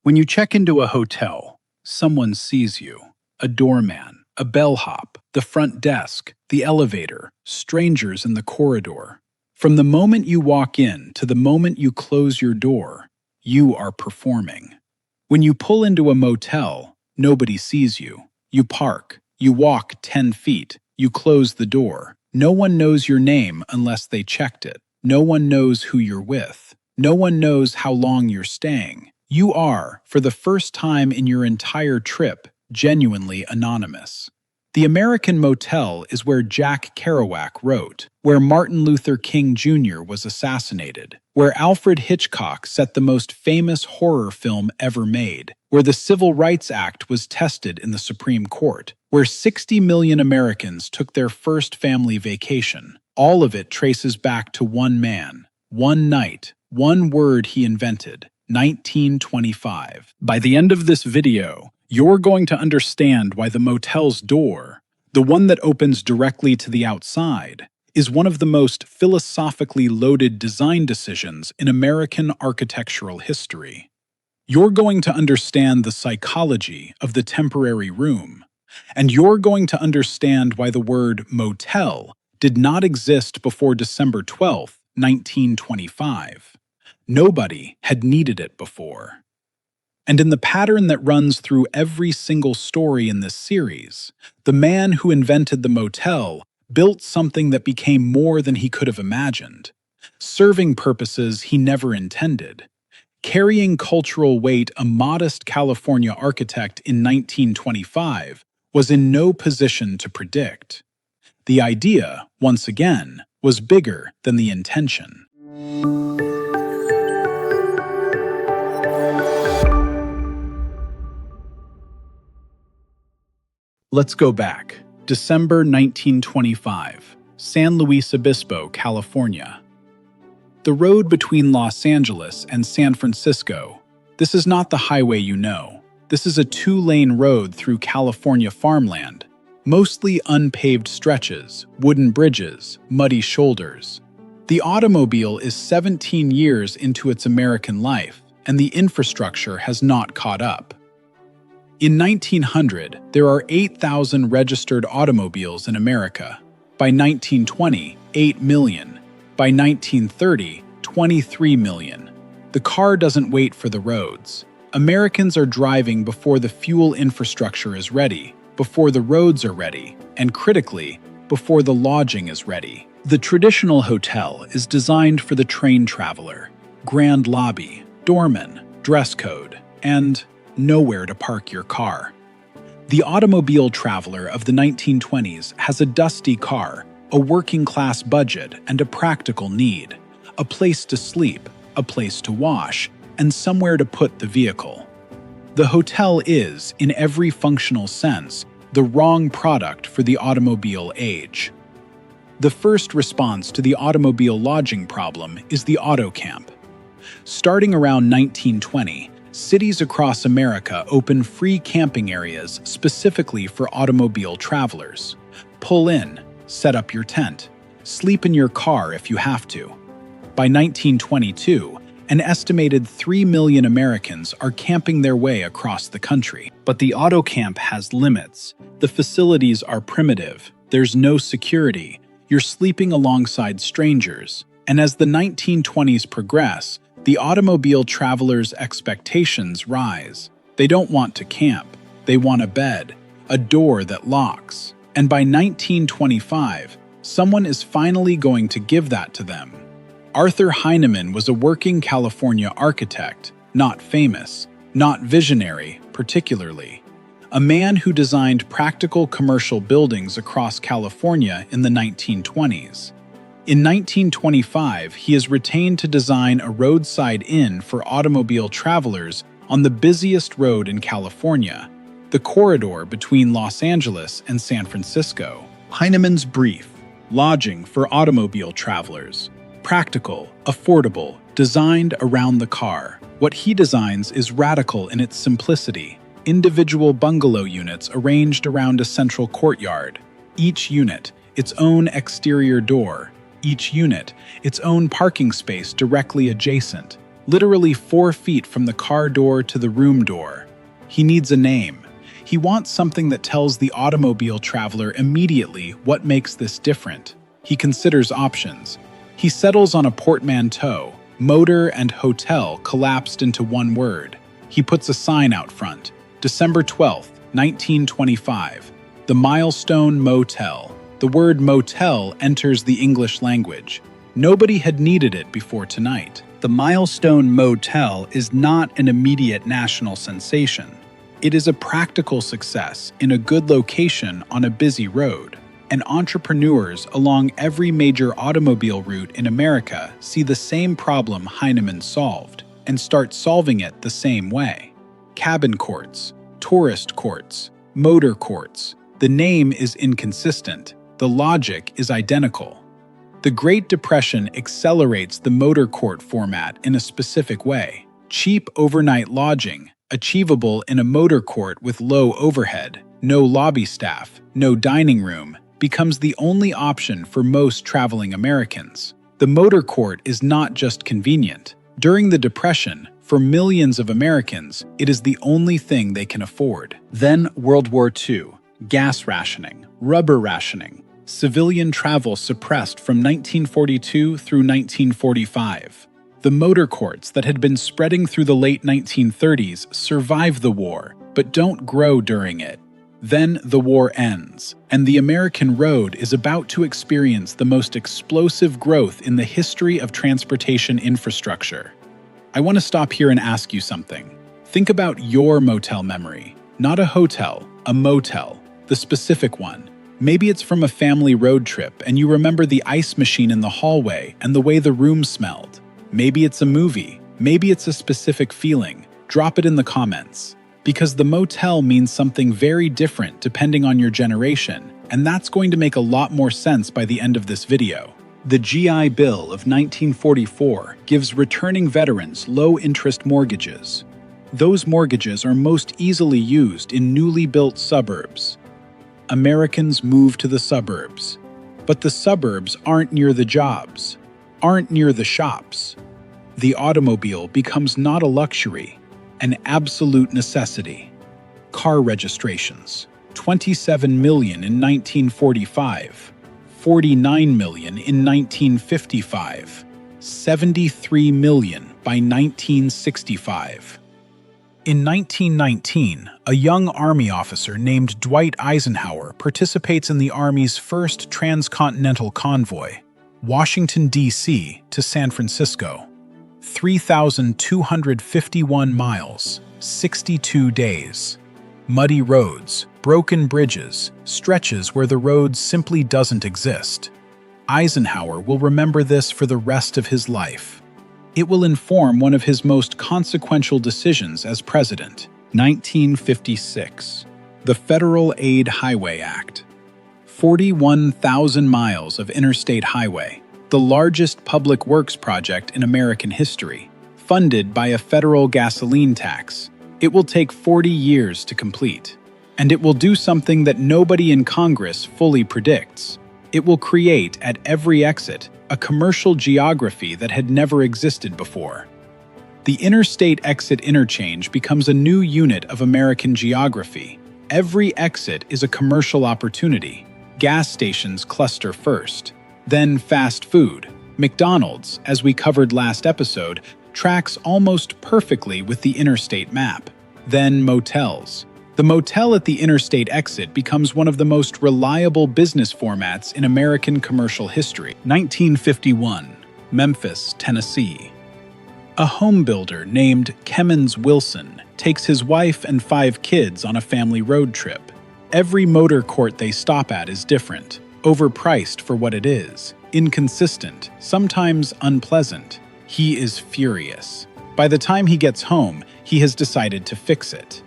When you check into a hotel, someone sees you. A doorman, a bellhop, the front desk, the elevator, strangers in the corridor. From the moment you walk in to the moment you close your door, you are performing. When you pull into a motel, nobody sees you. You park, you walk 10 feet, you close the door. No one knows your name unless they checked it. No one knows who you're with. No one knows how long you're staying. You are, for the first time in your entire trip, genuinely anonymous. The American Motel is where Jack Kerouac wrote, where Martin Luther King Jr. was assassinated, where Alfred Hitchcock set the most famous horror film ever made, where the Civil Rights Act was tested in the Supreme Court, where 60 million Americans took their first family vacation. All of it traces back to one man, one night, one word he invented: 1925. By the end of this video, you're going to understand why the motel's door, the one that opens directly to the outside, is one of the most philosophically loaded design decisions in American architectural history. You're going to understand the psychology of the temporary room, and you're going to understand why the word motel did not exist before December 12, 1925. Nobody had needed it before. And in the pattern that runs through every single story in this series, the man who invented the motel built something that became more than he could have imagined, serving purposes he never intended, carrying cultural weight a modest California architect in 1925 was in no position to predict. The idea, once again, was bigger than the intention. Let's go back. December 1925, San Luis Obispo, California. The road between Los Angeles and San Francisco. This is not the highway you know. This is a 2-lane road through California farmland. Mostly unpaved stretches, wooden bridges, muddy shoulders. The automobile is 17 years into its American life, and the infrastructure has not caught up. In 1900, there are 8,000 registered automobiles in America. By 1920, 8 million. By 1930, 23 million. The car doesn't wait for the roads. Americans are driving before the fuel infrastructure is ready, before the roads are ready, and critically, before the lodging is ready. The traditional hotel is designed for the train traveler. Grand lobby, doorman, dress code, and nowhere to park your car. The automobile traveler of the 1920s has a dusty car, a working-class budget, and a practical need: a place to sleep, a place to wash, and somewhere to put the vehicle. The hotel is, in every functional sense, the wrong product for the automobile age. The first response to the automobile lodging problem is the auto camp. Starting around 1920, cities across America open free camping areas specifically for automobile travelers. Pull in, set up your tent, sleep in your car if you have to. By 1922, an estimated 3 million Americans are camping their way across the country. But the auto camp has limits. The facilities are primitive. There's no security. You're sleeping alongside strangers. And as the 1920s progress, the automobile traveler's expectations rise. They don't want to camp. They want a bed, a door that locks. And by 1925, someone is finally going to give that to them. Arthur Heineman was a working California architect, not famous, not visionary particularly. A man who designed practical commercial buildings across California in the 1920s. In 1925, he is retained to design a roadside inn for automobile travelers on the busiest road in California, the corridor between Los Angeles and San Francisco. Heineman's brief: lodging for automobile travelers. Practical, affordable, designed around the car. What he designs is radical in its simplicity. Individual bungalow units arranged around a central courtyard. Each unit, its own exterior door. Each unit, its own parking space directly adjacent. literally 4 feet from the car door to the room door. He needs a name. He wants something that tells the automobile traveler immediately what makes this different. He considers options. He settles on a portmanteau, motor and hotel collapsed into one word. He puts a sign out front. December 12th, 1925. The Milestone Mo-Tel. The word motel enters the English language. Nobody had needed it before tonight. The Milestone Mo-Tel is not an immediate national sensation. It is a practical success in a good location on a busy road. And entrepreneurs along every major automobile route in America see the same problem Heineman solved and start solving it the same way. Cabin courts, tourist courts, motor courts. The name is inconsistent. The logic is identical. The Great Depression accelerates the motor court format in a specific way. Cheap overnight lodging, achievable in a motor court with low overhead, no lobby staff, no dining room, becomes the only option for most traveling Americans. The motor court is not just convenient. During the Depression, for millions of Americans, it is the only thing they can afford. Then World War II, gas rationing, rubber rationing, civilian travel suppressed from 1942 through 1945. The motor courts that had been spreading through the late 1930s survive the war, but don't grow during it. Then the war ends, and the American road is about to experience the most explosive growth in the history of transportation infrastructure. I want to stop here and ask you something. Think about your motel memory. Not a hotel, a motel, the specific one. Maybe it's from a family road trip and you remember the ice machine in the hallway and the way the room smelled. Maybe it's a movie. Maybe it's a specific feeling. Drop it in the comments. Because the motel means something very different depending on your generation, and that's going to make a lot more sense by the end of this video. The GI Bill of 1944 gives returning veterans low-interest mortgages. Those mortgages are most easily used in newly built suburbs. Americans move to the suburbs. But the suburbs aren't near the jobs, aren't near the shops. The automobile becomes not a luxury, an absolute necessity. Car registrations, 27 million in 1945, 49 million in 1955, 73 million by 1965. In 1919, a young Army officer named Dwight Eisenhower participates in the Army's first transcontinental convoy, Washington, D.C. to San Francisco. 3,251 miles, 62 days. Muddy roads, broken bridges, stretches where the road simply doesn't exist. Eisenhower will remember this for the rest of his life. It will inform one of his most consequential decisions as president. 1956. The Federal Aid Highway Act. 41,000 miles of interstate highway. The largest public works project in American history, funded by a federal gasoline tax. It will take 40 years to complete. And it will do something that nobody in Congress fully predicts. It will create, at every exit, a commercial geography that had never existed before. The interstate exit interchange becomes a new unit of American geography. Every exit is a commercial opportunity. Gas stations cluster first. Then fast food. McDonald's, as we covered last episode, tracks almost perfectly with the interstate map. Then motels. The motel at the interstate exit becomes one of the most reliable business formats in American commercial history. 1951, Memphis, Tennessee. A home builder named Kemmons Wilson takes his wife and 5 kids on a family road trip. Every motor court they stop at is different. Overpriced for what it is, inconsistent, sometimes unpleasant. He is furious. By the time he gets home, he has decided to fix it.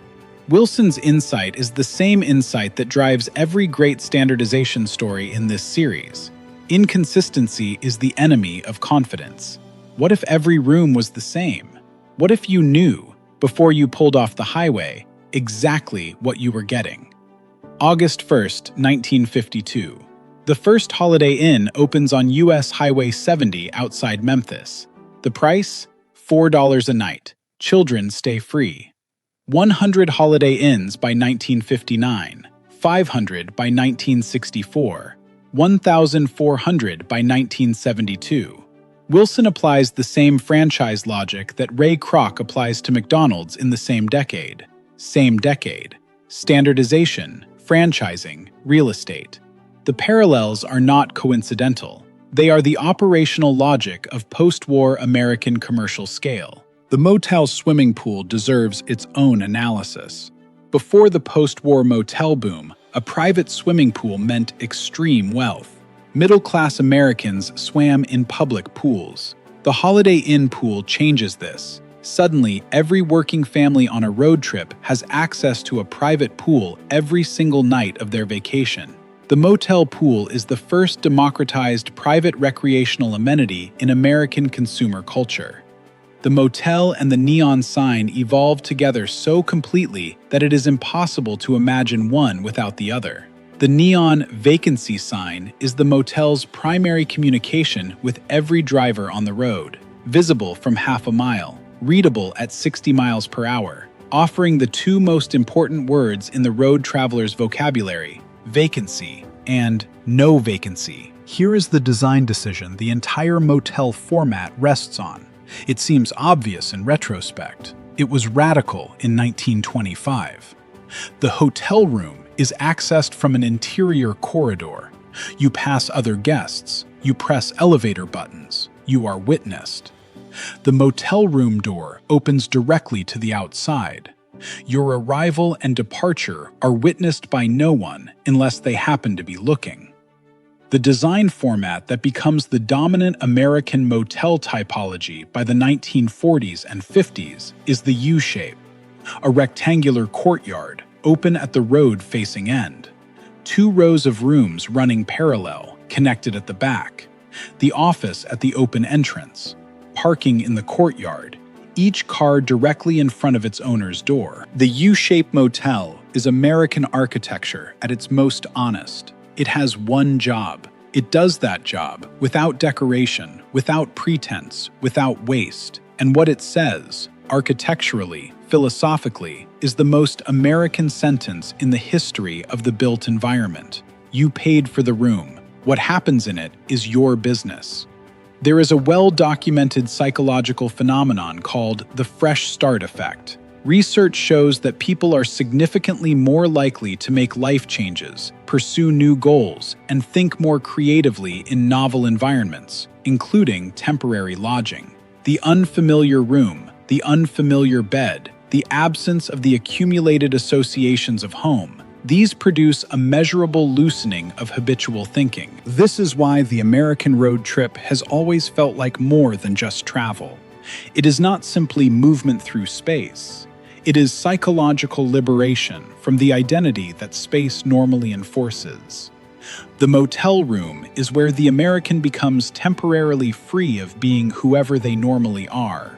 Wilson's insight is the same insight that drives every great standardization story in this series. Inconsistency is the enemy of confidence. What if every room was the same? What if you knew, before you pulled off the highway, exactly what you were getting? August 1st, 1952. The first Holiday Inn opens on U.S. Highway 70 outside Memphis. The price? $4 a night. Children stay free. 100 Holiday Inns by 1959. 500 by 1964. 1,400 by 1972. Wilson applies the same franchise logic that Ray Kroc applies to McDonald's in the same decade. Same decade. Standardization, franchising, real estate. The parallels are not coincidental. They are the operational logic of post-war American commercial scale. The motel swimming pool deserves its own analysis. Before the post-war motel boom, a private swimming pool meant extreme wealth. Middle-class Americans swam in public pools. The Holiday Inn pool changes this. Suddenly, every working family on a road trip has access to a private pool every single night of their vacation. The motel pool is the first democratized private recreational amenity in American consumer culture. The motel and the neon sign evolved together so completely that it is impossible to imagine one without the other. The neon vacancy sign is the motel's primary communication with every driver on the road, visible from half a mile, readable at 60 miles per hour, offering the two most important words in the road traveler's vocabulary: vacancy and no vacancy. Here is the design decision the entire motel format rests on. It seems obvious in retrospect. It was radical in 1925. The hotel room is accessed from an interior corridor. You pass other guests. You press elevator buttons. You are witnessed. The motel room door opens directly to the outside. Your arrival and departure are witnessed by no one unless they happen to be looking. The design format that becomes the dominant American motel typology by the 1940s and 50s is the U-shape, a rectangular courtyard open at the road-facing end. 2 rows of rooms running parallel, connected at the back. The office at the open entrance. Parking in the courtyard, each car directly in front of its owner's door. The U-shaped motel is American architecture at its most honest. It has one job. It does that job without decoration, without pretense, without waste. And what it says, architecturally, philosophically, is the most American sentence in the history of the built environment. You paid for the room. What happens in it is your business. There is a well-documented psychological phenomenon called the fresh start effect. Research shows that people are significantly more likely to make life changes, pursue new goals, and think more creatively in novel environments, including temporary lodging. The unfamiliar room, the unfamiliar bed, the absence of the accumulated associations of home, these produce a measurable loosening of habitual thinking. This is why the American road trip has always felt like more than just travel. It is not simply movement through space. It is psychological liberation from the identity that space normally enforces. The motel room is where the American becomes temporarily free of being whoever they normally are.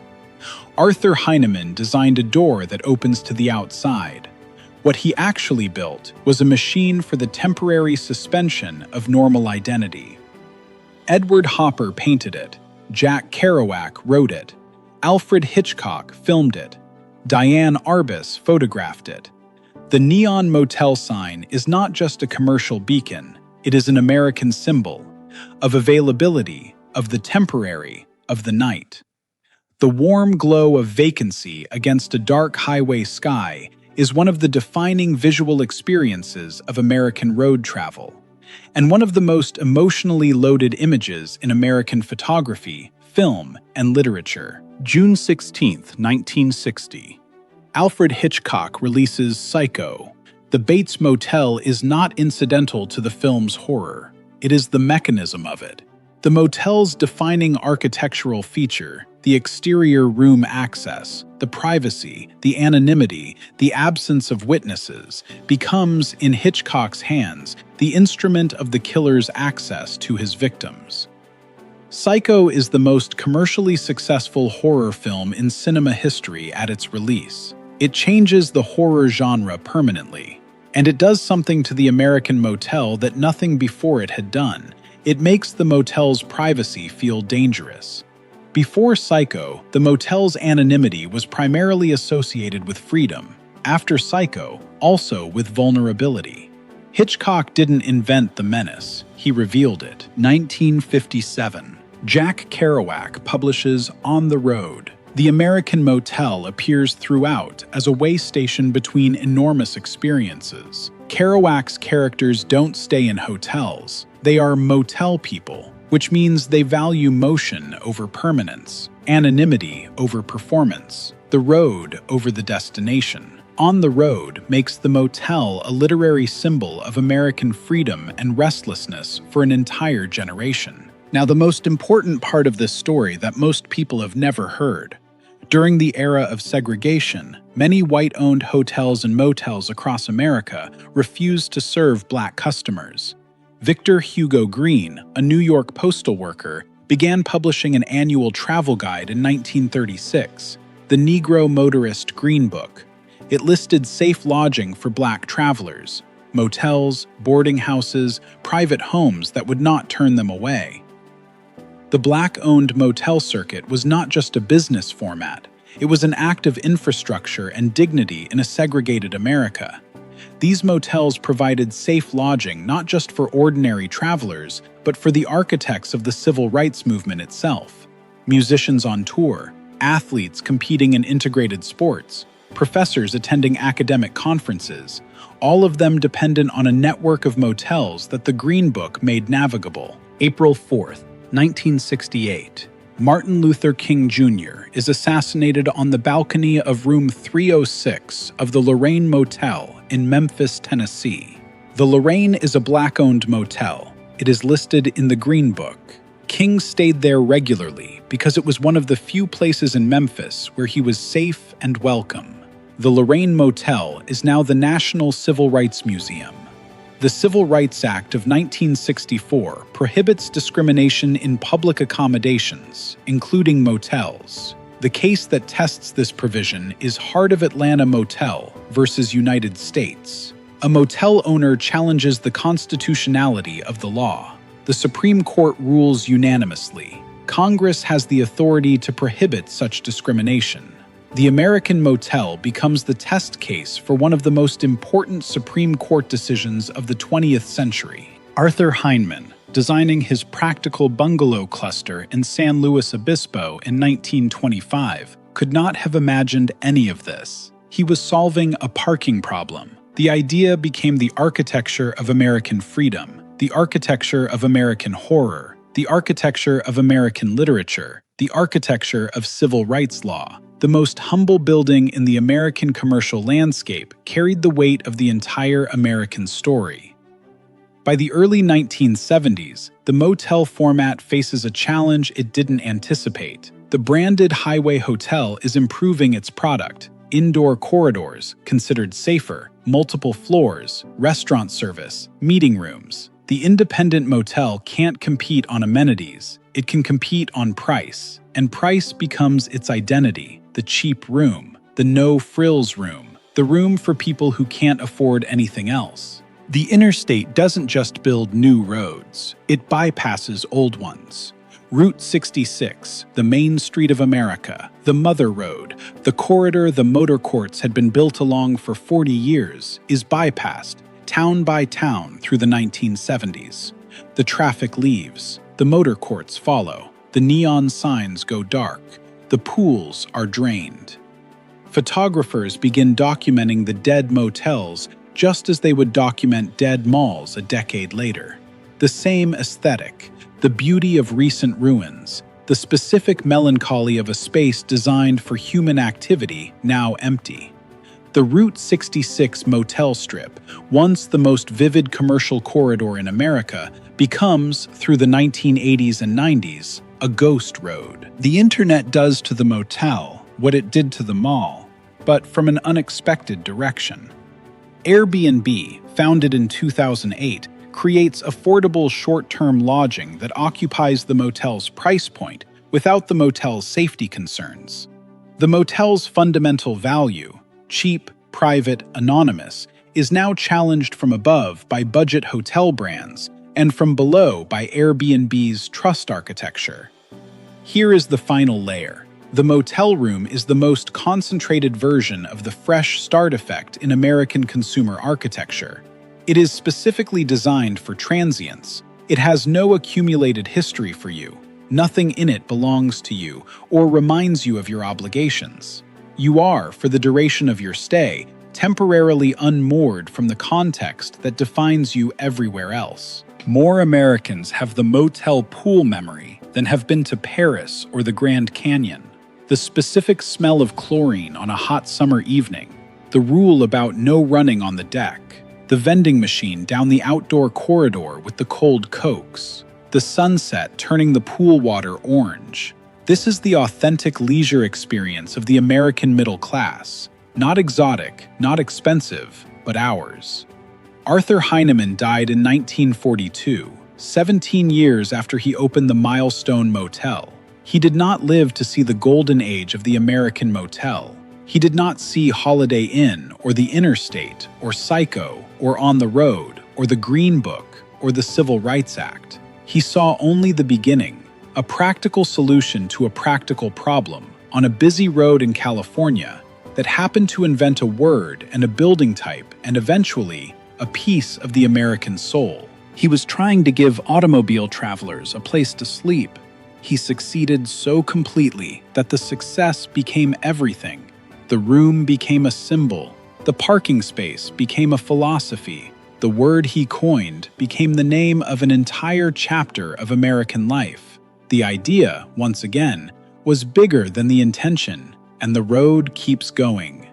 Arthur Heineman designed a door that opens to the outside. What he actually built was a machine for the temporary suspension of normal identity. Edward Hopper painted it. Jack Kerouac wrote it. Alfred Hitchcock filmed it. Diane Arbus photographed it. The neon motel sign is not just a commercial beacon, it is an American symbol of availability, of the temporary, of the night. The warm glow of vacancy against a dark highway sky is one of the defining visual experiences of American road travel, and one of the most emotionally loaded images in American photography, film, and literature. June 16, 1960. Alfred Hitchcock releases Psycho. The Bates Motel is not incidental to the film's horror. It is the mechanism of it. The motel's defining architectural feature, the exterior room access, the privacy, the anonymity, the absence of witnesses, becomes, in Hitchcock's hands, the instrument of the killer's access to his victims. Psycho is the most commercially successful horror film in cinema history at its release. It changes the horror genre permanently. And it does something to the American motel that nothing before it had done. It makes the motel's privacy feel dangerous. Before Psycho, the motel's anonymity was primarily associated with freedom. After Psycho, also with vulnerability. Hitchcock didn't invent the menace, he revealed it. 1957. Jack Kerouac publishes On the Road. The American motel appears throughout as a way station between enormous experiences. Kerouac's characters don't stay in hotels. They are motel people, which means they value motion over permanence, anonymity over performance, the road over the destination. On the Road makes the motel a literary symbol of American freedom and restlessness for an entire generation. Now, the most important part of this story that most people have never heard. During the era of segregation, many white-owned hotels and motels across America refused to serve black customers. Victor Hugo Green, a New York postal worker, began publishing an annual travel guide in 1936, the Negro Motorist Green Book. It listed safe lodging for black travelers, motels, boarding houses, private homes that would not turn them away. The black-owned motel circuit was not just a business format, it was an act of infrastructure and dignity in a segregated America. These motels provided safe lodging not just for ordinary travelers, but for the architects of the civil rights movement itself. Musicians on tour, athletes competing in integrated sports, professors attending academic conferences, all of them dependent on a network of motels that the Green Book made navigable. April 4th, 1968. Martin Luther King Jr. is assassinated on the balcony of room 306 of the Lorraine Motel in Memphis, Tennessee. The Lorraine is a black-owned motel. It is listed in the Green Book. King stayed there regularly because it was one of the few places in Memphis where he was safe and welcome. The Lorraine Motel is now the National Civil Rights Museum. The Civil Rights Act of 1964 prohibits discrimination in public accommodations, including motels. The case that tests this provision is Heart of Atlanta Motel versus United States. A motel owner challenges the constitutionality of the law. The Supreme Court rules unanimously. Congress has the authority to prohibit such discrimination. The American motel becomes the test case for one of the most important Supreme Court decisions of the 20th century. Arthur Heineman, designing his practical bungalow cluster in San Luis Obispo in 1925, could not have imagined any of this. He was solving a parking problem. The idea became the architecture of American freedom, the architecture of American horror, the architecture of American literature, the architecture of civil rights law. The most humble building in the American commercial landscape carried the weight of the entire American story. By the early 1970s, the motel format faces a challenge it didn't anticipate. The branded highway hotel is improving its product. Indoor corridors, considered safer, multiple floors, restaurant service, meeting rooms. The independent motel can't compete on amenities. It can compete on price, and price becomes its identity. The cheap room, the no-frills room, the room for people who can't afford anything else. The interstate doesn't just build new roads, it bypasses old ones. Route 66, the Main Street of America, the Mother Road, the corridor the motor courts had been built along for 40 years, is bypassed, town by town through the 1970s. The traffic leaves, the motor courts follow, the neon signs go dark, the pools are drained. Photographers begin documenting the dead motels just as they would document dead malls a decade later. The same aesthetic, the beauty of recent ruins, the specific melancholy of a space designed for human activity now empty. The Route 66 motel strip, once the most vivid commercial corridor in America, becomes, through the 1980s and 90s, a ghost road. The internet does to the motel what it did to the mall, but from an unexpected direction. Airbnb, founded in 2008, creates affordable short-term lodging that occupies the motel's price point without the motel's safety concerns. The motel's fundamental value, cheap, private, anonymous, is now challenged from above by budget hotel brands and from below by Airbnb's trust architecture. Here is the final layer. The motel room is the most concentrated version of the fresh start effect in American consumer architecture. It is specifically designed for transients. It has no accumulated history for you. Nothing in it belongs to you or reminds you of your obligations. You are, for the duration of your stay, temporarily unmoored from the context that defines you everywhere else. More Americans have the motel pool memory than have been to Paris or the Grand Canyon. The specific smell of chlorine on a hot summer evening, the rule about no running on the deck, the vending machine down the outdoor corridor with the cold Cokes, the sunset turning the pool water orange. This is the authentic leisure experience of the American middle class. Not exotic, not expensive, but ours. Arthur Heineman died in 1942, 17 years after he opened the Milestone Mo-Tel. He did not live to see the golden age of the American motel. He did not see Holiday Inn or the Interstate or Psycho or On the Road or the Green Book or the Civil Rights Act. He saw only the beginning, a practical solution to a practical problem on a busy road in California that happened to invent a word and a building type and eventually a piece of the American soul. He was trying to give automobile travelers a place to sleep. He succeeded so completely that the success became everything. The room became a symbol. The parking space became a philosophy. The word he coined became the name of an entire chapter of American life. The idea, once again, was bigger than the intention, and the road keeps going.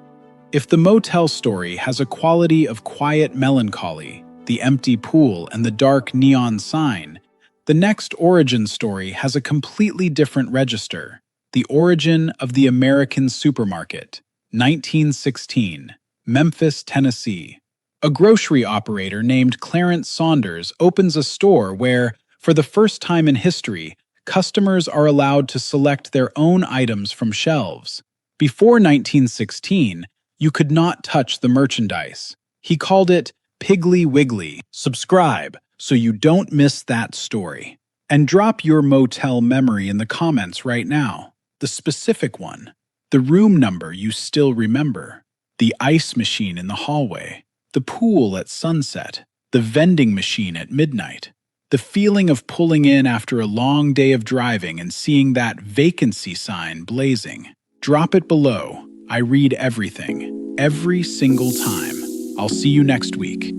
If the motel story has a quality of quiet melancholy, the empty pool and the dark neon sign, the next origin story has a completely different register. The origin of the American supermarket, 1916, Memphis, Tennessee. A grocery operator named Clarence Saunders opens a store where, for the first time in history, customers are allowed to select their own items from shelves. Before 1916, you could not touch the merchandise. He called it Piggly Wiggly. Subscribe so you don't miss that story. And drop your motel memory in the comments right now. The specific one. The room number you still remember. The ice machine in the hallway. The pool at sunset. The vending machine at midnight. The feeling of pulling in after a long day of driving and seeing that vacancy sign blazing. Drop it below. I read everything, every single time. I'll see you next week.